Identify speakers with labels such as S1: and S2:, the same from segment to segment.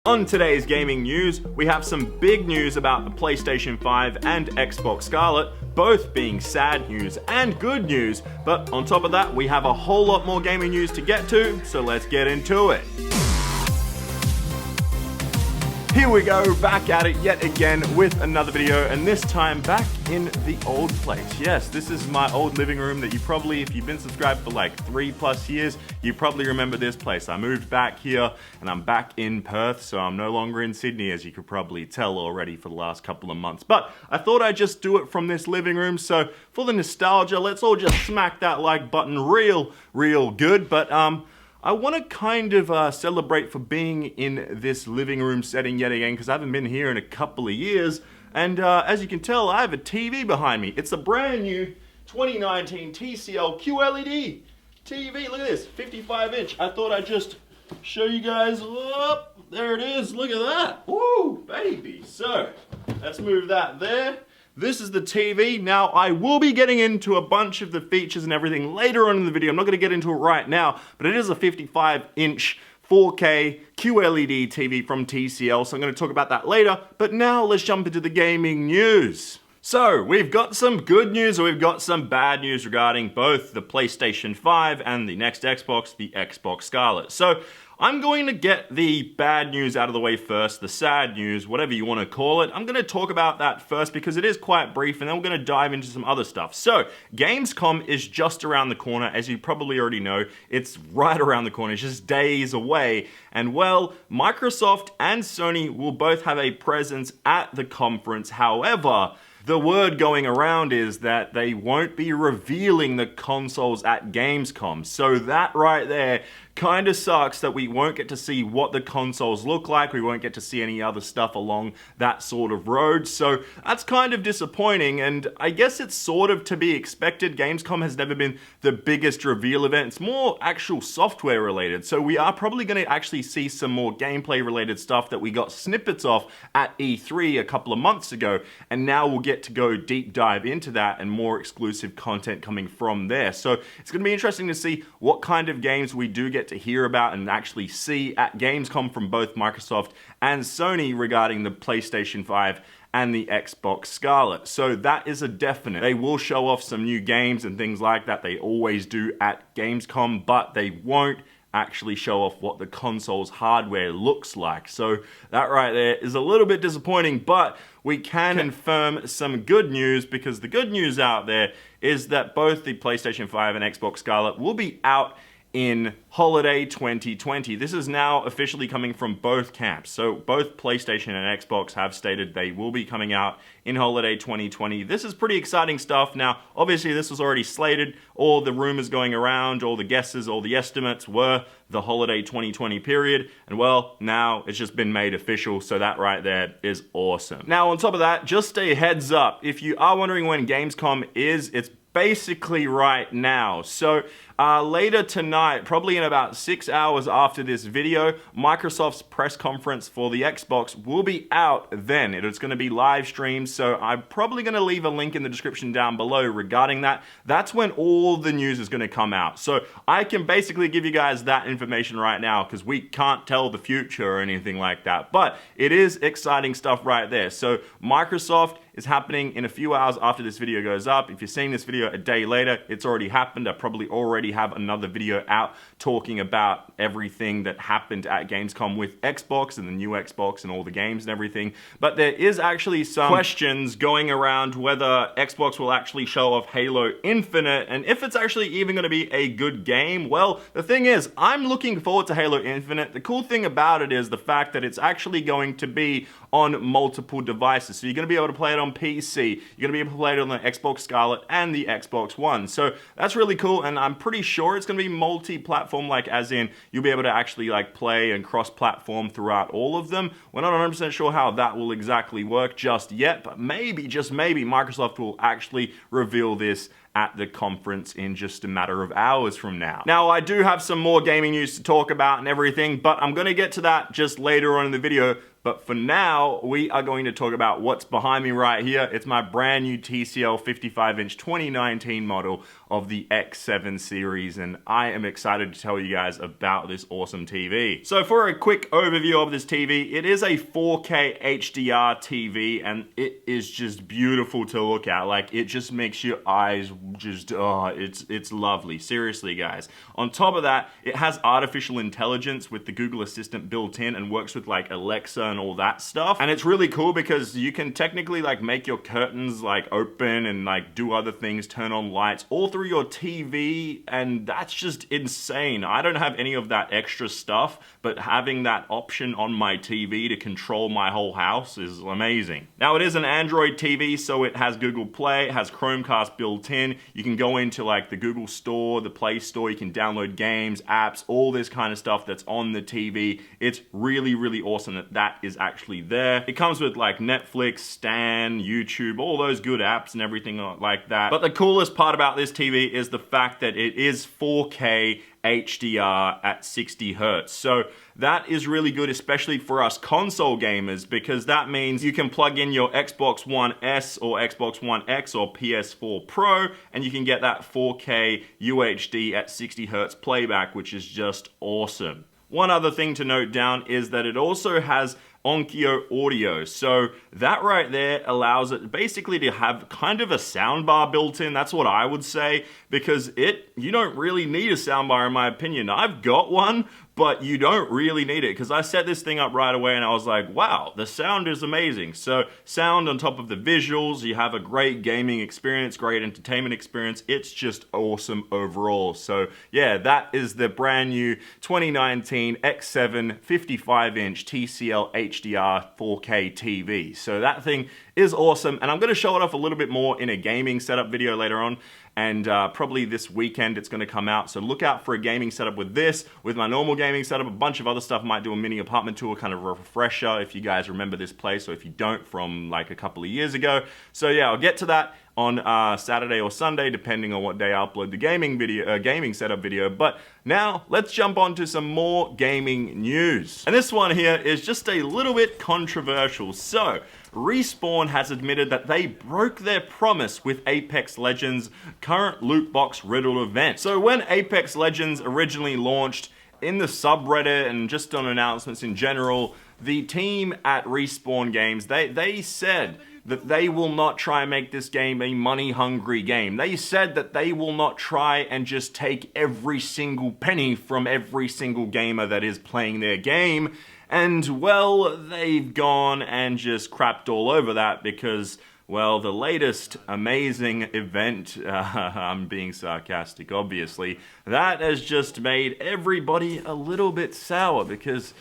S1: On today's gaming news, we have some big news about the PlayStation 5 and Xbox Scarlett, both being sad news and good news, but on top of that, we have a whole lot more gaming news to get to, so let's get into it. Here we go, back at it yet again with another video, and this time back in the old place. Yes, this is my old living room that you probably, if you've been subscribed for like 3+ years, you probably remember this place. I moved back here and I'm back in Perth, so I'm no longer in Sydney, as you could probably tell already for the last couple of months. But I thought I'd just do it from this living room, so for the nostalgia, let's all just smack that like button real good. But I want to kind of celebrate for being in this living room setting yet again, because I haven't been here in a couple of years. And as you can tell, I have a TV behind me. It's a brand new 2019 TCL QLED TV. Look at this, 55-inch. I thought I'd just show you guys. Oh, there it is. Look at that. Woo, baby. So let's move that there. This is the TV. Now, I will be getting into a bunch of the features and everything later on in the video. I'm not going to get into it right now, but it is a 55-inch 4K QLED TV from TCL, so I'm going to talk about that later. But now, let's jump into the gaming news. So, we've got some good news, or we've got some bad news regarding both the PlayStation 5 and the next Xbox, the Xbox Scarlett. So, I'm going to get the bad news out of the way first, the sad news, whatever you want to call it. I'm going to talk about that first because it is quite brief, and then we're going to dive into some other stuff. So, Gamescom is just around the corner, as you probably already know. It's right around the corner, it's just days away. And well, Microsoft and Sony will both have a presence at the conference. However, the word going around is that they won't be revealing the consoles at Gamescom. So that right there kind of sucks that we won't get to see what the consoles look like. We won't get to see any other stuff along that sort of road. So that's kind of disappointing, and I guess it's sort of to be expected. Gamescom has never been the biggest reveal event. It's more actual software related. So we are probably going to actually see some more gameplay related stuff that we got snippets of at E3 a couple of months ago, and now we'll get to go deep dive into that and more exclusive content coming from there. So it's going to be interesting to see what kind of games we do get to hear about and actually see at Gamescom from both Microsoft and Sony regarding the PlayStation 5 and the Xbox Scarlett. So that is a definite. They will show off some new games and things like that. They always do at Gamescom, but they won't actually show off what the console's hardware looks like. So that right there is a little bit disappointing, but we can confirm some good news, because the good news out there is that both the PlayStation 5 and Xbox Scarlett will be out in holiday 2020. This is now officially coming from both camps. So both PlayStation and Xbox have stated they will be coming out in holiday 2020. This is pretty exciting stuff. Now, obviously this was already slated. All the rumors going around, all the guesses, all the estimates were the holiday 2020 period. And well, now it's just been made official. So that right there is awesome. Now, on top of that, just a heads up, if you are wondering when Gamescom is, it's basically right now. So later tonight, probably in about 6 hours after this video, Microsoft's press conference for the Xbox will be out then. It's going to be live streamed, so I'm probably going to leave a link in the description down below regarding that. That's when all the news is going to come out. So I can basically give you guys that information right now, because we can't tell the future or anything like that. But it is exciting stuff right there. So Microsoft is happening in a few hours after this video goes up. If you're seeing this video a day later, it's already happened. I probably already have another video out talking about everything that happened at Gamescom with Xbox and the new Xbox and all the games and everything. But there is actually some questions going around whether Xbox will actually show off Halo Infinite, and if it's actually even going to be a good game. Well, the thing is, I'm looking forward to Halo Infinite. The cool thing about it is the fact that it's actually going to be on multiple devices. So you're going to be able to play it on PC, you're going to be able to play it on the Xbox Scarlett and the Xbox One. So that's really cool, and I'm pretty sure it's going to be multi-platform, like as in you'll be able to actually like play and cross-platform throughout all of them. We're not 100% sure how that will exactly work just yet, but maybe, just maybe, Microsoft will actually reveal this at the conference in just a matter of hours from now. Now, I do have some more gaming news to talk about and everything, but I'm going to get to that just later on in the video. But for now, we are going to talk about what's behind me right here. It's my brand new TCL 55-inch 2019 model of the X7 series, and I am excited to tell you guys about this awesome TV. So for a quick overview of this TV, it is a 4K HDR TV, and it is just beautiful to look at. Like, it just makes your eyes just, it's lovely. Seriously, guys. On top of that, it has artificial intelligence with the Google Assistant built in and works with like Alexa and all that stuff. And it's really cool because you can technically like make your curtains like open and like do other things, turn on lights all through your TV, and that's just insane. I don't have any of that extra stuff, but having that option on my TV to control my whole house is amazing. Now, it is an Android TV, so it has Google Play, it has Chromecast built in. You can go into like the Google Store, the Play Store, you can download games, apps, all this kind of stuff that's on the TV. It's really, really awesome that that is actually there. It comes with like Netflix, Stan, YouTube, all those good apps and everything like that. But the coolest part about this TV is the fact that it is 4K HDR at 60 Hertz. So that is really good, especially for us console gamers, because that means you can plug in your Xbox One S or Xbox One X or PS4 Pro, and you can get that 4K UHD at 60 Hertz playback, which is just awesome. One other thing to note down is that it also has Onkyo audio. So that right there allows it basically to have kind of a soundbar built in. That's what I would say, because you don't really need a soundbar in my opinion. I've got one, but you don't really need it, because I set this thing up right away and I was like, wow, the sound is amazing. So sound on top of the visuals, you have a great gaming experience, great entertainment experience. It's just awesome overall. So yeah, that is the brand new 2019 X7 55-inch TCL HDR 4K TV. So that thing is awesome, and I'm going to show it off a little bit more in a gaming setup video later on. And probably this weekend it's going to come out. So look out for a gaming setup with this, with my normal gaming setup, a bunch of other stuff. Might do a mini apartment tour, kind of a refresher if you guys remember this place, or if you don't, from like a couple of years ago. So yeah, I'll get to that on Saturday or Sunday, depending on what day I upload the gaming setup video. But now let's jump on to some more gaming news. And this one here is just a little bit controversial. So Respawn has admitted that they broke their promise with Apex Legends' current loot box riddle event. So when Apex Legends originally launched, in the subreddit and just on announcements in general, the team at Respawn Games, they said that they will not try and make this game a money-hungry game. They said that they will not try and just take every single penny from every single gamer that is playing their game. And, well, they've gone and just crapped all over that because, well, the latest amazing event, I'm being sarcastic, obviously, that has just made everybody a little bit sour because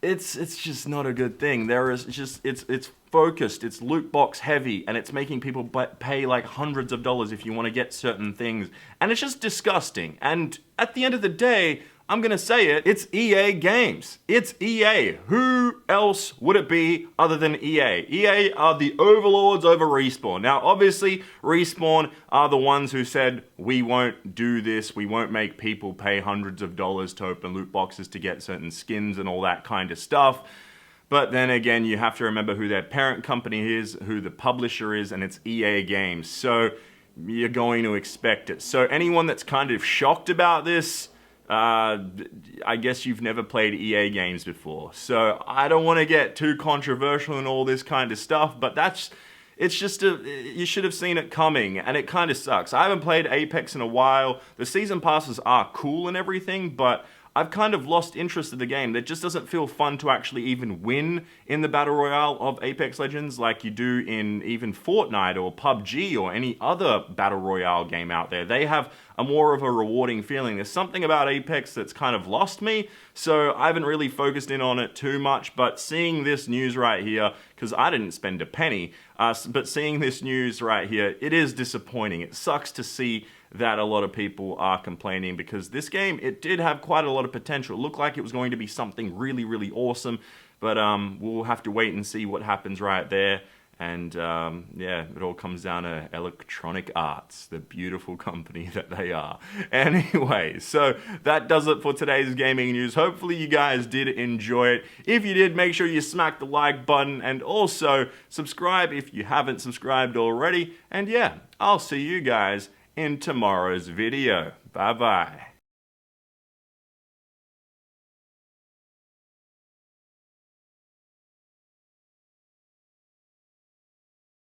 S1: it's just not a good thing. There is just, it's focused, it's loot box heavy, and it's making people pay like hundreds of dollars if you want to get certain things. And it's just disgusting. And at the end of the day, I'm gonna say it, it's EA Games. It's EA. Who else would it be other than EA? EA are the overlords over Respawn. Now, obviously, Respawn are the ones who said, we won't do this, we won't make people pay hundreds of dollars to open loot boxes to get certain skins and all that kind of stuff. But then again, you have to remember who their parent company is, who the publisher is, and it's EA Games. So, you're going to expect it. So, anyone that's kind of shocked about this, I guess you've never played EA games before. So I don't want to get too controversial and all this kind of stuff, but it's just you should have seen it coming, and it kind of sucks. I haven't played Apex in a while. The season passes are cool and everything, but I've kind of lost interest in the game. It just doesn't feel fun to actually even win in the Battle Royale of Apex Legends like you do in even Fortnite or PUBG or any other Battle Royale game out there. They have a more of a rewarding feeling. There's something about Apex that's kind of lost me, so I haven't really focused in on it too much, but seeing this news right here, because I didn't spend a penny, but seeing this news right here, it is disappointing. It sucks to see that a lot of people are complaining because this game, it did have quite a lot of potential. It looked like it was going to be something really, really awesome, but we'll have to wait and see what happens right there. And yeah, it all comes down to Electronic Arts, the beautiful company that they are. Anyway, so that does it for today's gaming news. Hopefully you guys did enjoy it. If you did, make sure you smack the like button and also subscribe if you haven't subscribed already. And yeah, I'll see you guys in tomorrow's video. Bye bye.